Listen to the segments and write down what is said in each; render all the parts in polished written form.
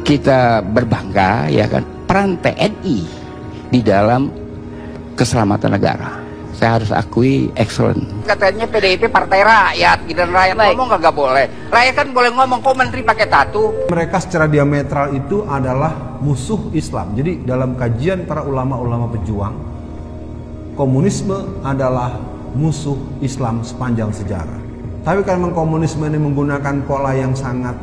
kita berbangga ya kan peran TNI di dalam keselamatan negara. Saya harus akui excellent. Katanya PDIP partai rakyat, dan rakyat ngomong nggak boleh. Rakyat kan boleh ngomong, kok menteri pakai tato. Mereka secara diametral itu adalah musuh Islam. Jadi dalam kajian para ulama-ulama pejuang, komunisme adalah musuh Islam sepanjang sejarah. Tapi karena komunisme ini menggunakan pola yang sangat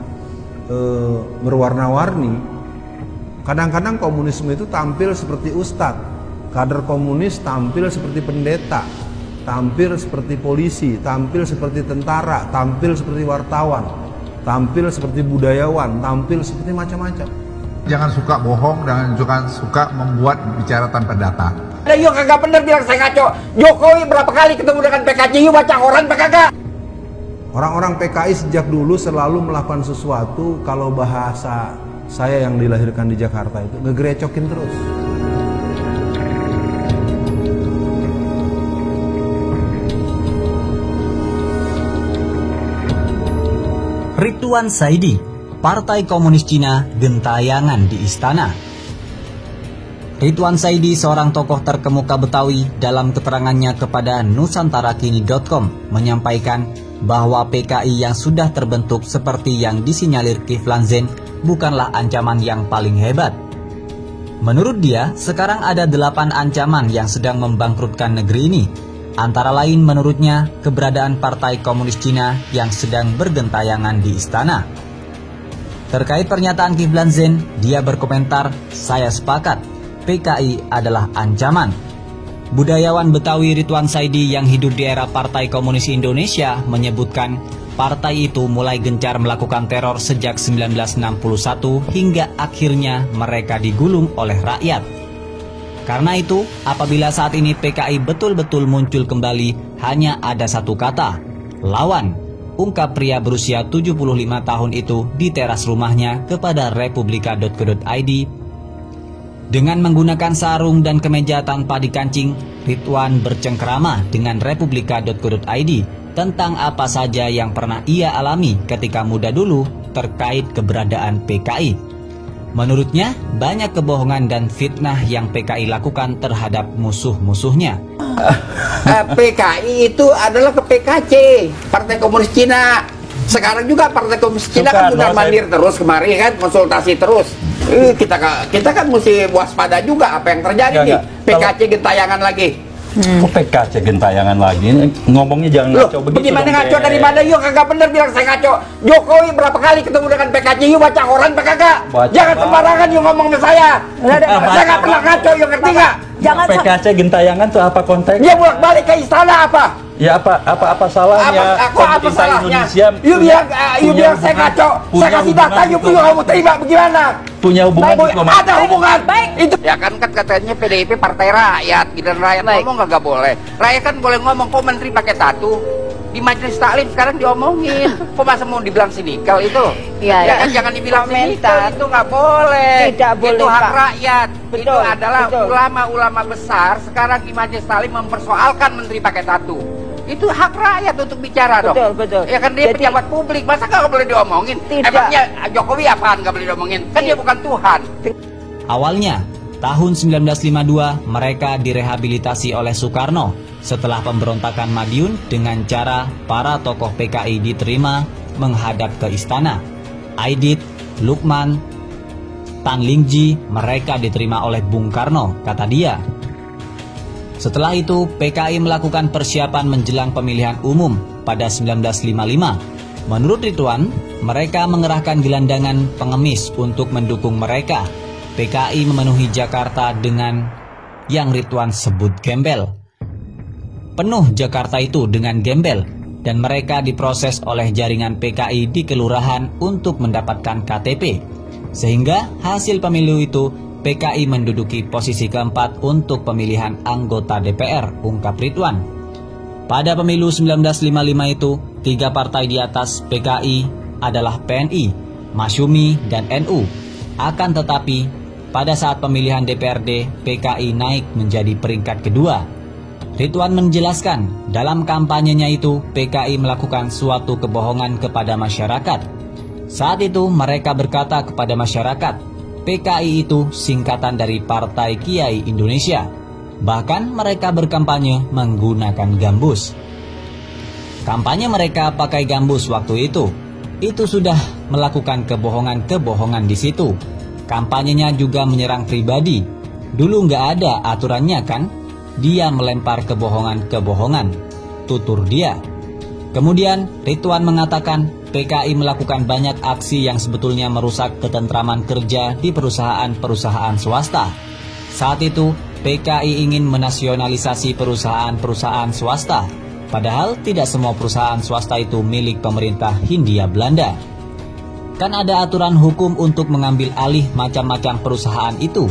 berwarna-warni, kadang-kadang komunisme itu tampil seperti ustadz. Kader komunis tampil seperti pendeta, tampil seperti polisi, tampil seperti tentara, tampil seperti wartawan, tampil seperti budayawan, tampil seperti macam-macam. Jangan suka bohong dan jangan suka membuat bicara tanpa data. Ada yuk kagak bener bilang saya ngaco. Jokowi berapa kali ketemu dengan PKC, yuk baca koran apa kagak? Orang-orang PKI sejak dulu selalu melakukan sesuatu, kalau bahasa saya yang dilahirkan di Jakarta itu ngegerecokin terus. Ridwan Saidi, Partai Komunis Cina gentayangan di istana. Ridwan Saidi, seorang tokoh terkemuka Betawi, dalam keterangannya kepada nusantarakini.com menyampaikan bahwa PKI yang sudah terbentuk seperti yang disinyalir Kiflan Zain bukanlah ancaman yang paling hebat. Menurut dia, sekarang ada 8 ancaman yang sedang membangkrutkan negeri ini. Antara lain menurutnya keberadaan Partai Komunis Cina yang sedang bergentayangan di istana. Terkait pernyataan Kiflan Zain, dia berkomentar, "Saya sepakat, PKI adalah ancaman." Budayawan Betawi Ridwan Saidi yang hidup di era Partai Komunis Indonesia menyebutkan partai itu mulai gencar melakukan teror sejak 1961 hingga akhirnya mereka digulung oleh rakyat. Karena itu, apabila saat ini PKI betul-betul muncul kembali, hanya ada satu kata, lawan, ungkap pria berusia 75 tahun itu di teras rumahnya kepada republika.co.id. Dengan menggunakan sarung dan kemeja tanpa dikancing, Ridwan bercengkrama dengan republika.co.id tentang apa saja yang pernah ia alami ketika muda dulu terkait keberadaan PKI. Menurutnya, banyak kebohongan dan fitnah yang PKI lakukan terhadap musuh-musuhnya. PKI itu adalah ke PKC, Partai Komunis Cina. Sekarang juga Partai Komunis Cina kan udah mandir terus kemari kan, konsultasi terus. Kita kan mesti waspada juga apa yang terjadi nih. PKC gentayangan lagi. Kok PKC gentayangan lagi? Ngomongnya jangan ngaco begitu. Bagaimana ngaco dari mana? Yuk kagak bener bilang saya ngaco. Jokowi berapa kali ketemu dengan PKC, yuk baca koran apa kagak? Jangan sembarangan yuk ngomong sama saya. Saya nggak pernah ngaco, yuk ngerti nggak? Jangan PKC gentayangan tuh apa konteksnya? Dia bolak-balik ke istana apa? Ya apa salahnya? Apa salahnya? Indonesia Yuk bilang saya ngaco. Saya kasih data, yuk kamu terima bagaimana? Punya hubungan diplomatik. Ada hubungan. Itu ya kan katanya PDIP partai rakyat, dan rakyat ngomong nggak boleh. Rakyat kan boleh ngomong, kok menteri pakai tato. Di majelis taklim sekarang diomongin. Kok masa mau dibilang sinikal itu? Ya kan jangan dibilang sinikal, itu nggak boleh. Tidak boleh, itu hak Pak. rakyat. Betul, itu adalah betul. ulama-ulama besar sekarang di majelis taklim mempersoalkan menteri pakai tato. Itu hak rakyat untuk bicara dong. Betul. Ya kan dia pejabat publik, masa nggak boleh diomongin? Tidak. Emangnya Jokowi apaan nggak boleh diomongin? Kan dia bukan Tuhan. Awalnya, tahun 1952 mereka direhabilitasi oleh Soekarno setelah pemberontakan Madiun dengan cara para tokoh PKI diterima menghadap ke istana. Aidit, Lukman, Tan Lingji, mereka diterima oleh Bung Karno, kata dia. Setelah itu, PKI melakukan persiapan menjelang pemilihan umum pada 1955. Menurut Ridwan, mereka mengerahkan gelandangan pengemis untuk mendukung mereka. PKI memenuhi Jakarta dengan yang Ridwan sebut gembel. Penuh Jakarta itu dengan gembel, dan mereka diproses oleh jaringan PKI di kelurahan untuk mendapatkan KTP. Sehingga hasil pemilu itu PKI menduduki posisi keempat untuk pemilihan anggota DPR, ungkap Ridwan. Pada pemilu 1955 itu, 3 partai di atas PKI adalah PNI, Masyumi, dan NU. Akan tetapi, pada saat pemilihan DPRD, PKI naik menjadi peringkat kedua. Ridwan menjelaskan, dalam kampanyenya itu, PKI melakukan suatu kebohongan kepada masyarakat. Saat itu mereka berkata kepada masyarakat, PKI itu singkatan dari Partai Kiai Indonesia. Bahkan mereka berkampanye menggunakan gambus. Kampanye mereka pakai gambus waktu itu sudah melakukan kebohongan-kebohongan di situ. Kampanyenya juga menyerang pribadi. Dulu nggak ada aturannya kan? Dia melempar kebohongan-kebohongan, tutur dia. Kemudian Ridwan mengatakan PKI melakukan banyak aksi yang sebetulnya merusak ketentraman kerja di perusahaan-perusahaan swasta. Saat itu PKI ingin menasionalisasi perusahaan-perusahaan swasta. Padahal tidak semua perusahaan swasta itu milik pemerintah Hindia Belanda. Kan ada aturan hukum untuk mengambil alih macam-macam perusahaan itu.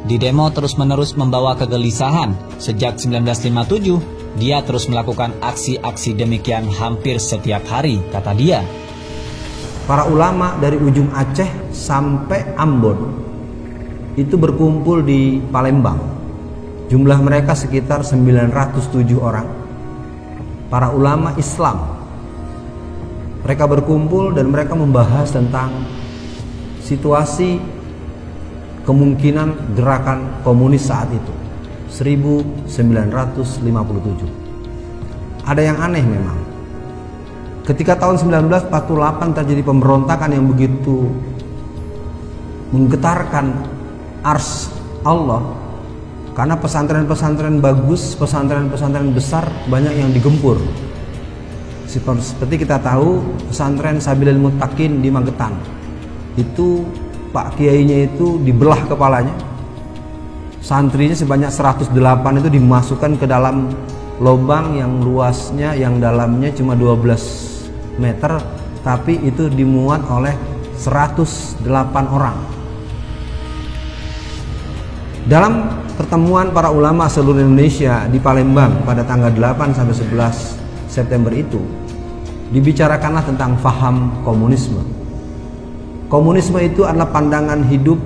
Di demo terus-menerus membawa kegelisahan. Sejak 1957, dia terus melakukan aksi-aksi demikian hampir setiap hari, kata dia. Para ulama dari ujung Aceh sampai Ambon itu berkumpul di Palembang. Jumlah mereka sekitar 907 orang. Para ulama Islam. Mereka berkumpul dan mereka membahas tentang situasi kemungkinan gerakan komunis saat itu 1957. Ada yang aneh memang. Ketika tahun 1948 terjadi pemberontakan yang begitu menggetarkan ars Allah, karena pesantren-pesantren bagus, pesantren-pesantren besar banyak yang digempur. Seperti kita tahu pesantren Sabilil Muttaqin di Magetan, itu Pak Kiainya itu dibelah kepalanya, santrinya sebanyak 108 itu dimasukkan ke dalam lubang yang luasnya, yang dalamnya cuma 12 meter, tapi itu dimuat oleh 108 orang. Dalam pertemuan para ulama seluruh Indonesia di Palembang pada tanggal 8 sampai 11 September itu, dibicarakanlah tentang faham komunisme. Komunisme itu adalah pandangan hidup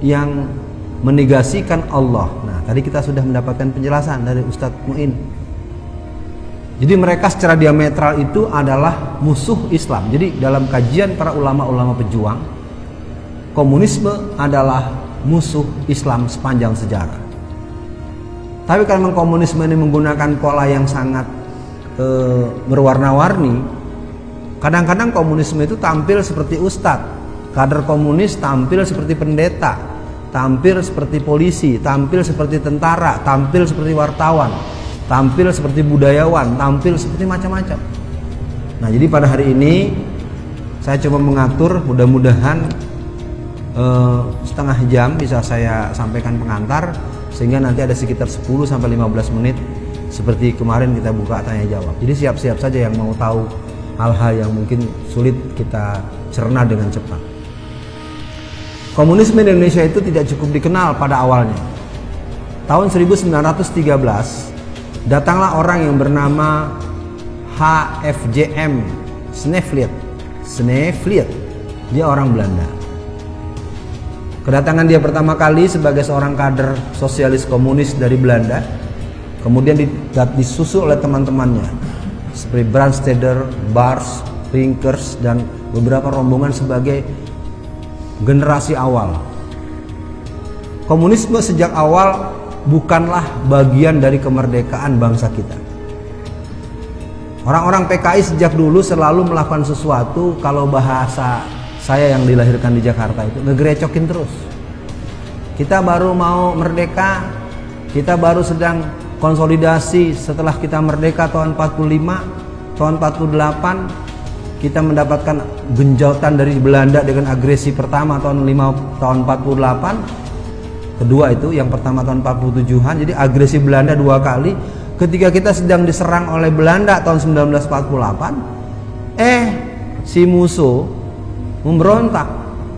yang menegasikan Allah. Nah, tadi kita sudah mendapatkan penjelasan dari Ustadz Muin. Jadi mereka secara diametral itu adalah musuh Islam. Jadi dalam kajian para ulama-ulama pejuang, komunisme adalah musuh Islam sepanjang sejarah. Tapi karena komunisme ini menggunakan pola yang sangat berwarna-warni, kadang-kadang komunisme itu tampil seperti ustadz, kader komunis tampil seperti pendeta, tampil seperti polisi, tampil seperti tentara, tampil seperti wartawan, tampil seperti budayawan, tampil seperti macam-macam. Nah, jadi pada hari ini saya coba mengatur, mudah-mudahan setengah jam bisa saya sampaikan pengantar, sehingga nanti ada sekitar 10 sampai 15 menit seperti kemarin kita buka tanya jawab. Jadi siap-siap saja yang mau tahu hal-hal yang mungkin sulit kita cerna dengan cepat. Komunisme di Indonesia itu tidak cukup dikenal pada awalnya. Tahun 1913 datanglah orang yang bernama HFJM Sneevliet. Dia orang Belanda. Kedatangan dia pertama kali sebagai seorang kader sosialis komunis dari Belanda, kemudian disusul oleh teman-temannya seperti Brandsteder, Bars, Rinkers, dan beberapa rombongan sebagai generasi awal. Komunisme sejak awal bukanlah bagian dari kemerdekaan bangsa kita. Orang-orang PKI sejak dulu selalu melakukan sesuatu, kalau bahasa saya yang dilahirkan di Jakarta itu ngegerecokin terus. Kita baru mau merdeka, kita baru sedang konsolidasi setelah kita merdeka tahun 45, tahun 48 kita mendapatkan genjautan dari Belanda dengan agresi pertama tahun 48, kedua itu yang pertama tahun 47-an. Jadi agresi Belanda dua kali. Ketika kita sedang diserang oleh Belanda tahun 1948, si musuh memberontak,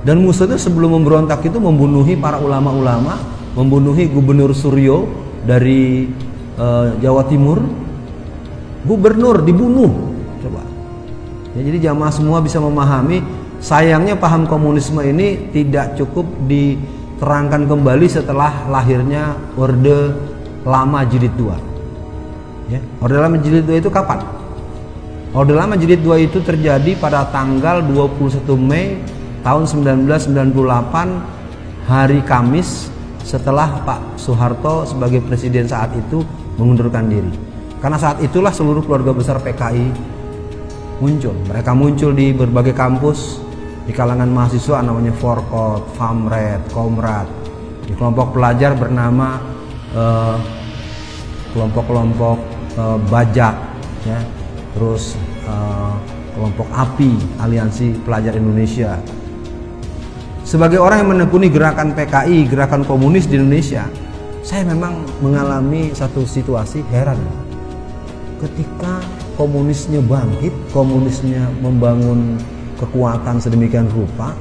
dan musuh itu sebelum memberontak itu membunuhi para ulama-ulama, membunuhi Gubernur Suryo dari Jawa Timur. Gubernur dibunuh, coba ya. Jadi jamaah semua bisa memahami, sayangnya paham komunisme ini tidak cukup diterangkan kembali setelah lahirnya Orde Lama Jilid 2 ya. Orde Lama Jilid 2 itu kapan? Orde Lama Jilid 2 itu terjadi pada tanggal 21 Mei tahun 1998, hari Kamis, setelah Pak Soeharto sebagai presiden saat itu mengundurkan diri. Karena saat itulah seluruh keluarga besar PKI muncul. Mereka muncul di berbagai kampus, di kalangan mahasiswa namanya Forkot, Famred, Komrad. Di kelompok pelajar bernama kelompok-kelompok Bajak, ya. Terus kelompok API, Aliansi Pelajar Indonesia. Sebagai orang yang menekuni gerakan PKI, gerakan komunis di Indonesia, saya memang mengalami satu situasi heran. Ketika komunisnya bangkit, komunisnya membangun kekuatan sedemikian rupa,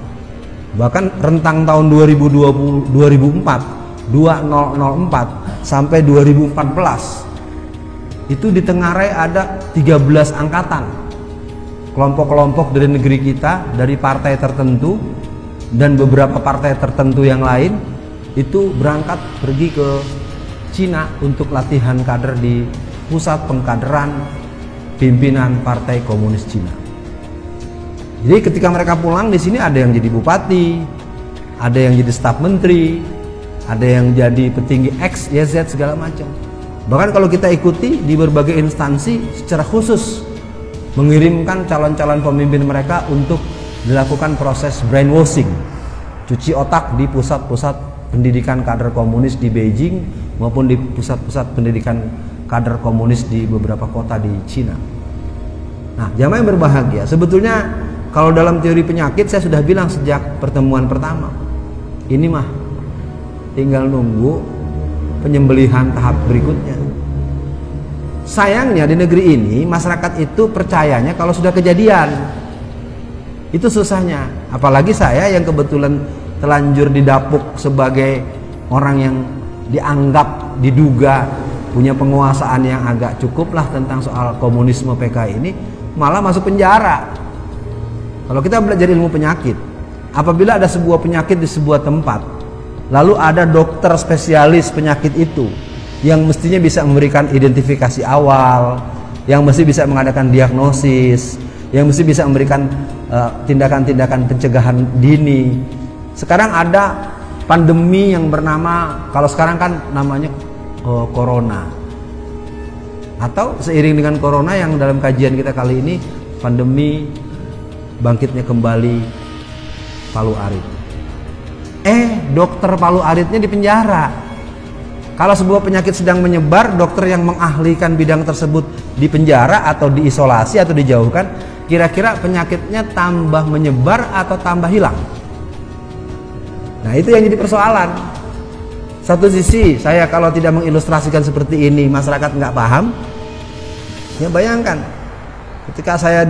bahkan rentang tahun 2004 sampai 2014 itu ditengarai ada 13 angkatan kelompok-kelompok dari negeri kita, dari partai tertentu dan beberapa partai tertentu yang lain itu berangkat pergi ke Cina untuk latihan kader di pusat pengkaderan pimpinan Partai Komunis Cina. Jadi ketika mereka pulang di sini ada yang jadi bupati, ada yang jadi staf menteri, ada yang jadi petinggi X, YZ segala macam. Bahkan kalau kita ikuti di berbagai instansi secara khusus mengirimkan calon-calon pemimpin mereka untuk dilakukan proses brainwashing, cuci otak di pusat-pusat pendidikan kader komunis di Beijing maupun di pusat-pusat pendidikan kader komunis di beberapa kota di Cina. Nah, jamaah yang berbahagia, sebetulnya kalau dalam teori penyakit saya sudah bilang sejak pertemuan pertama, ini mah tinggal nunggu penyembelihan tahap berikutnya. Sayangnya di negeri ini masyarakat itu percayanya kalau sudah kejadian. Itu susahnya. Apalagi saya yang kebetulan telanjur didapuk sebagai orang yang dianggap, diduga punya penguasaan yang agak cukup lah tentang soal komunisme PKI ini, malah masuk penjara. Kalau kita belajar ilmu penyakit, apabila ada sebuah penyakit di sebuah tempat, lalu ada dokter spesialis penyakit itu yang mestinya bisa memberikan identifikasi awal, yang mesti bisa mengadakan diagnosis, yang mesti bisa memberikan tindakan-tindakan pencegahan dini. Sekarang ada pandemi yang bernama, kalau sekarang kan namanya corona, atau seiring dengan corona yang dalam kajian kita kali ini, pandemi bangkitnya kembali Palu Arit. Dokter Palu Aritnya di penjara. Kalau sebuah penyakit sedang menyebar, dokter yang mengahlikan bidang tersebut di penjara atau diisolasi atau dijauhkan, kira-kira penyakitnya tambah menyebar atau tambah hilang? Nah, itu yang jadi persoalan. Satu sisi, saya kalau tidak mengilustrasikan seperti ini, masyarakat nggak paham. Ya bayangkan, ketika saya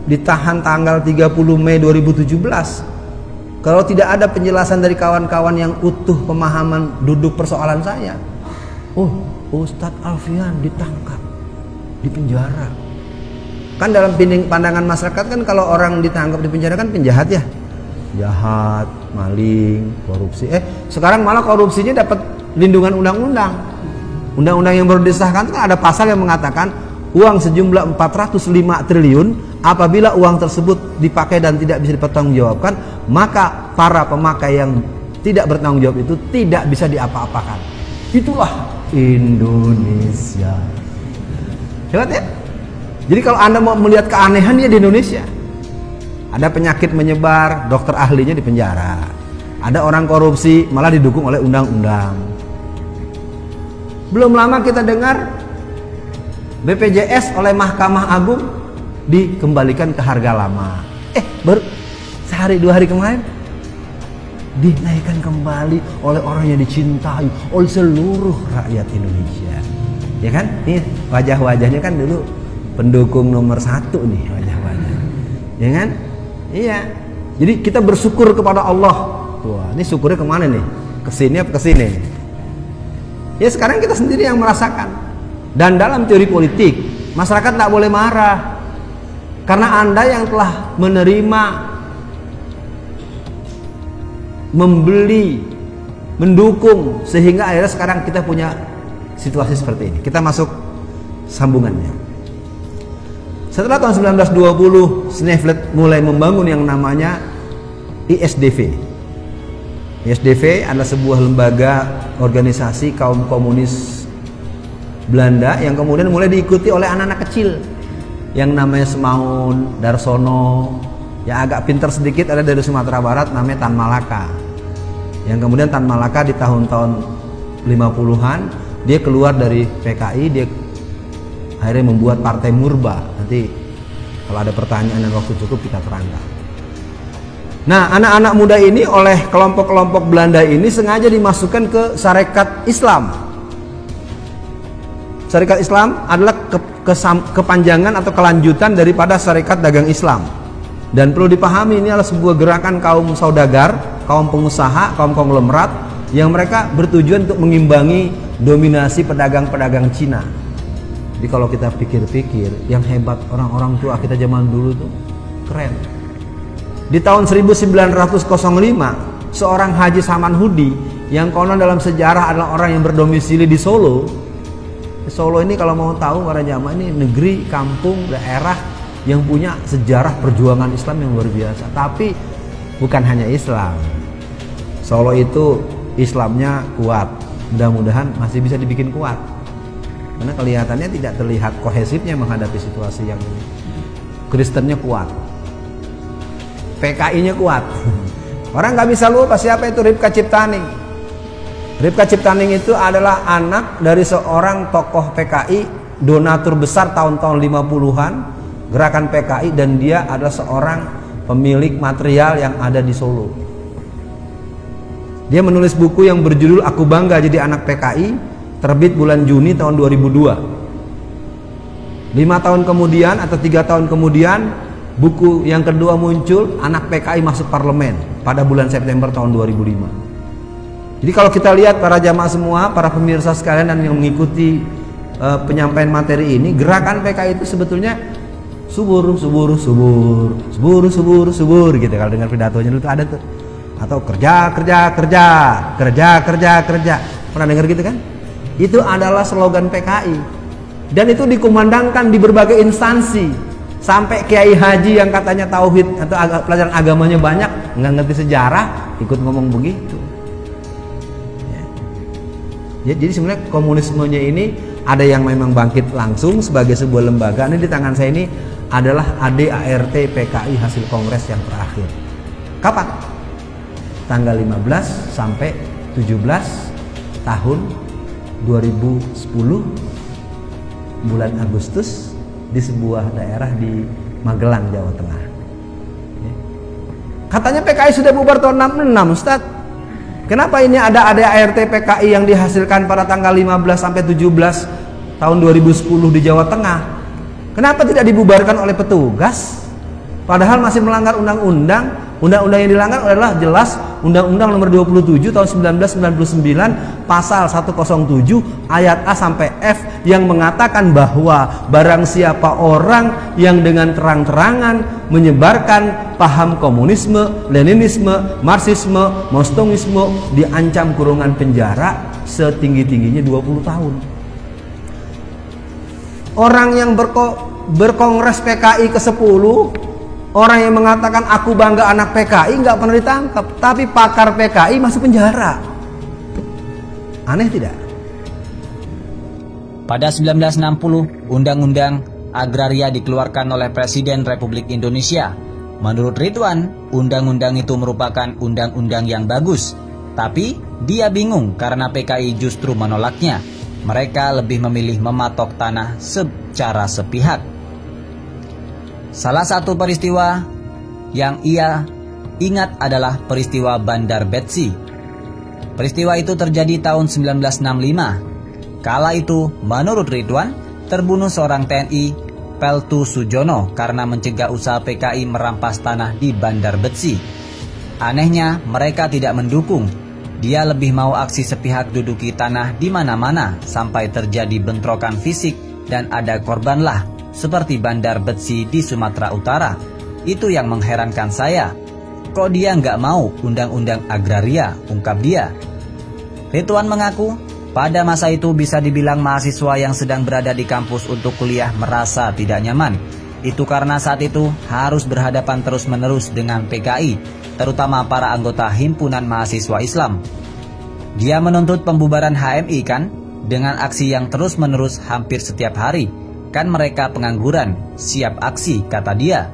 ditahan tanggal 30 Mei 2017, kalau tidak ada penjelasan dari kawan-kawan yang utuh pemahaman duduk persoalan saya, Ustadz Alfian ditangkap, di penjara. Kan dalam pandangan masyarakat kan kalau orang ditangkap di penjara kan penjahat ya, jahat, maling, korupsi. Sekarang malah korupsinya dapat lindungan undang-undang. Undang-undang yang baru disahkan kan ada pasal yang mengatakan uang sejumlah 405 triliun apabila uang tersebut dipakai dan tidak bisa dipertanggungjawabkan, maka para pemakai yang tidak bertanggung jawab itu tidak bisa diapa-apakan. Itulah Indonesia. Hebat ya? Jadi kalau Anda mau melihat keanehan ya di Indonesia, ada penyakit menyebar, dokter ahlinya di penjara. Ada orang korupsi malah didukung oleh undang-undang. Belum lama kita dengar BPJS oleh Mahkamah Agung dikembalikan ke harga lama. Baru sehari dua hari kemarin dinaikkan kembali oleh orang yang dicintai oleh seluruh rakyat Indonesia. Ya kan? Nih wajah-wajahnya kan dulu pendukung nomor 1 nih wajah-wajah. Ya kan? Iya. Jadi kita bersyukur kepada Allah. Wah, ini syukurnya kemana nih? Kesini apa kesini? Ya sekarang kita sendiri yang merasakan. Dan dalam teori politik, masyarakat tidak boleh marah. Karena Anda yang telah menerima, membeli, mendukung, sehingga akhirnya sekarang kita punya situasi seperti ini. Kita masuk sambungannya. Setelah tahun 1920, Sneevliet mulai membangun yang namanya ISDV. ISDV adalah sebuah lembaga organisasi kaum komunis Belanda yang kemudian mulai diikuti oleh anak-anak kecil yang namanya Semaun, Darsono, yang agak pintar sedikit ada dari Sumatera Barat namanya Tan Malaka. Yang kemudian Tan Malaka di tahun-tahun 50-an dia keluar dari PKI, dia akhirnya membuat Partai Murba. Nanti kalau ada pertanyaan dan waktu cukup kita terangkan. Nah, anak-anak muda ini oleh kelompok-kelompok Belanda ini sengaja dimasukkan ke Sarekat Islam. Sarekat Islam adalah kepanjangan atau kelanjutan daripada Sarekat Dagang Islam. Dan perlu dipahami ini adalah sebuah gerakan kaum saudagar, kaum pengusaha, kaum konglomerat yang mereka bertujuan untuk mengimbangi dominasi pedagang-pedagang Cina. Jadi kalau kita pikir-pikir, yang hebat orang-orang tua kita zaman dulu tuh keren. Di tahun 1905, seorang Haji Saman Hudi yang konon dalam sejarah adalah orang yang berdomisili di Solo. Solo ini kalau mau tahu para jamaah ini negeri, kampung, daerah yang punya sejarah perjuangan Islam yang luar biasa. Tapi bukan hanya Islam. Solo itu Islamnya kuat. Mudah-mudahan masih bisa dibikin kuat. Karena kelihatannya tidak terlihat kohesifnya menghadapi situasi yang ini. Kristennya kuat. PKI-nya kuat. Orang nggak bisa lupa siapa itu Ripka Ciptaning. Ripka Ciptaning itu adalah anak dari seorang tokoh PKI, donatur besar tahun-tahun 50-an, gerakan PKI, dan dia adalah seorang pemilik material yang ada di Solo. Dia menulis buku yang berjudul Aku Bangga Jadi Anak PKI, terbit bulan Juni tahun 2002. 5 tahun kemudian atau 3 tahun kemudian, buku yang kedua muncul, Anak PKI Masuk Parlemen, pada bulan September tahun 2005. Jadi kalau kita lihat para jamaah semua, para pemirsa sekalian dan yang mengikuti penyampaian materi ini, gerakan PKI itu sebetulnya subur gitu. Kalau dengar pidatonya dulu ada tuh. Atau kerja. Pernah dengar gitu kan? Itu adalah slogan PKI. Dan itu dikumandangkan di berbagai instansi. Sampai Kiai Haji yang katanya tauhid atau pelajaran agamanya banyak, nggak ngerti sejarah, ikut ngomong begitu. Jadi sebenarnya komunismenya ini ada yang memang bangkit langsung sebagai sebuah lembaga. Ini di tangan saya ini adalah ADART PKI hasil kongres yang terakhir. Kapan? Tanggal 15 sampai 17 tahun 2010 bulan Agustus di sebuah daerah di Magelang, Jawa Tengah. Katanya PKI sudah bubar tahun 66, Ustaz. Kenapa ini ada ADART PKI yang dihasilkan pada tanggal 15 sampai 17 tahun 2010 di Jawa Tengah? Kenapa tidak dibubarkan oleh petugas? Padahal masih melanggar undang-undang. Undang-undang yang dilanggar adalah jelas Undang-Undang Nomor 27 tahun 1999 pasal 107 ayat A sampai F yang mengatakan bahwa barang siapa orang yang dengan terang-terangan menyebarkan paham komunisme, leninisme, marxisme, maoisme diancam kurungan penjara setinggi-tingginya 20 tahun. Orang yang berkongres PKI ke-10, orang yang mengatakan aku bangga anak PKI nggak pernah ditangkap, tapi pakar PKI masuk penjara. Aneh tidak? Pada 1960, Undang-Undang Agraria dikeluarkan oleh Presiden Republik Indonesia. Menurut Ridwan, undang-undang itu merupakan undang-undang yang bagus. Tapi dia bingung karena PKI justru menolaknya. Mereka lebih memilih mematok tanah secara sepihak. Salah satu peristiwa yang ia ingat adalah peristiwa Bandar Betsi. Peristiwa itu terjadi tahun 1965. Kala itu, menurut Ridwan, terbunuh seorang TNI, Peltu Sujono, karena mencegah usaha PKI merampas tanah di Bandar Betsi. Anehnya, mereka tidak mendukung. Dia lebih mau aksi sepihak duduki tanah di mana-mana sampai terjadi bentrokan fisik dan ada korbanlah, seperti Bandar Betsi di Sumatera Utara. Itu yang mengherankan saya. Kok dia nggak mau undang-undang agraria, ungkap dia. Ridwan mengaku, pada masa itu bisa dibilang mahasiswa yang sedang berada di kampus untuk kuliah merasa tidak nyaman. Itu karena saat itu harus berhadapan terus-menerus dengan PKI, terutama para anggota Himpunan Mahasiswa Islam. Dia menuntut pembubaran HMI kan, dengan aksi yang terus-menerus hampir setiap hari. Kan mereka pengangguran, siap aksi, kata dia.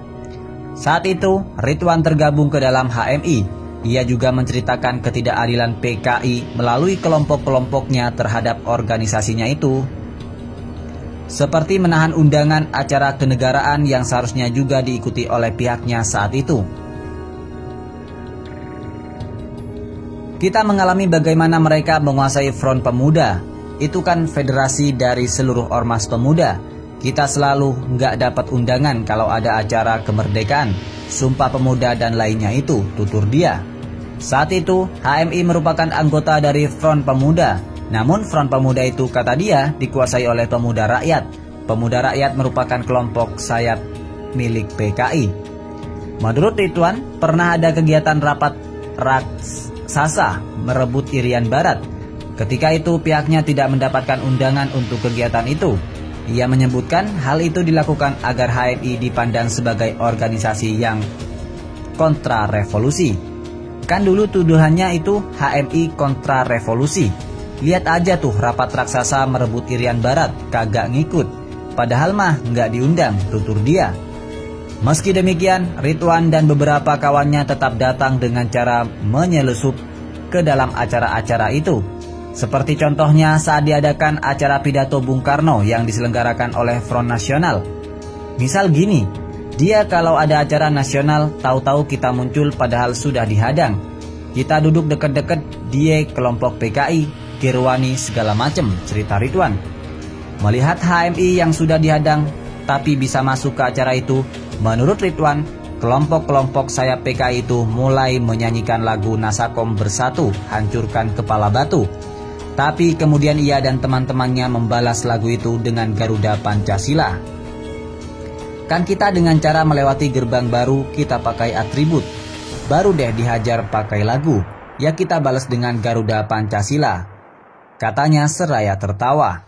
Saat itu, Ridwan tergabung ke dalam HMI. Ia juga menceritakan ketidakadilan PKI melalui kelompok-kelompoknya terhadap organisasinya itu. Seperti menahan undangan acara kenegaraan yang seharusnya juga diikuti oleh pihaknya saat itu. Kita mengalami bagaimana mereka menguasai Front Pemuda. Itu kan federasi dari seluruh ormas pemuda. Kita selalu nggak dapat undangan kalau ada acara kemerdekaan, Sumpah Pemuda dan lainnya itu, tutur dia. Saat itu, HMI merupakan anggota dari Front Pemuda. Namun Front Pemuda itu, kata dia, dikuasai oleh Pemuda Rakyat. Pemuda Rakyat merupakan kelompok sayap milik PKI. Menurut Ridwan, pernah ada kegiatan rapat raksasa merebut Irian Barat. Ketika itu pihaknya tidak mendapatkan undangan untuk kegiatan itu. Ia menyebutkan hal itu dilakukan agar HMI dipandang sebagai organisasi yang kontra revolusi. Kan dulu tuduhannya itu HMI kontra revolusi. Lihat aja tuh rapat raksasa merebut Irian Barat, kagak ngikut. Padahal mah nggak diundang, tutur dia. Meski demikian, Ridwan dan beberapa kawannya tetap datang dengan cara menyelusup ke dalam acara-acara itu. Seperti contohnya saat diadakan acara pidato Bung Karno yang diselenggarakan oleh Front Nasional. Misal gini, dia kalau ada acara nasional, tahu-tahu kita muncul padahal sudah dihadang. Kita duduk deket-deket, dia kelompok PKI, Kirwani segala macem, cerita Ridwan. Melihat HMI yang sudah dihadang tapi bisa masuk ke acara itu, menurut Ridwan, kelompok-kelompok sayap PKI itu mulai menyanyikan lagu Nasakom Bersatu, Hancurkan Kepala Batu. Tapi kemudian ia dan teman-temannya membalas lagu itu dengan Garuda Pancasila. Kan kita dengan cara melewati gerbang baru, kita pakai atribut. Baru deh dihajar pakai lagu, ya kita balas dengan Garuda Pancasila, katanya seraya tertawa.